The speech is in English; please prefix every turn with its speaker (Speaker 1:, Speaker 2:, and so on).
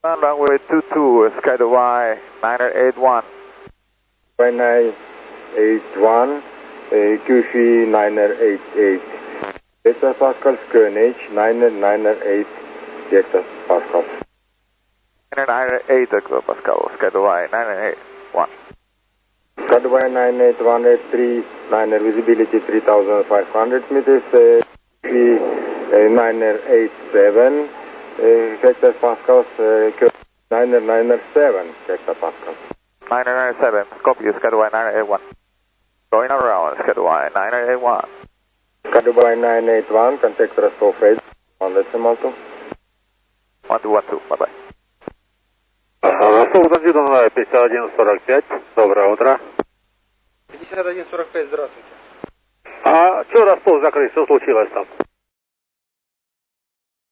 Speaker 1: Runway 22, Skydubai 981.
Speaker 2: 981, QC 988. Hector Pascal, Skirnage 998, Hector Pascal.
Speaker 1: 908 Pascal, Skydubai 981.
Speaker 2: Skydubai 981, 9 visibility 3,500 meters, QC 987, Hector Pascal, 997, Hector Pascal.
Speaker 1: 997, copy, Skydubai 981. Going around, Skydubai 981.
Speaker 2: Skydubai 981, contact Rostov Freight, on decimal 2.
Speaker 1: 1212, bye-bye.
Speaker 3: Ростов-на-Дону 5145, доброе утро.
Speaker 4: 5145, здравствуйте.
Speaker 3: А что Ростов закрыть, что случилось там?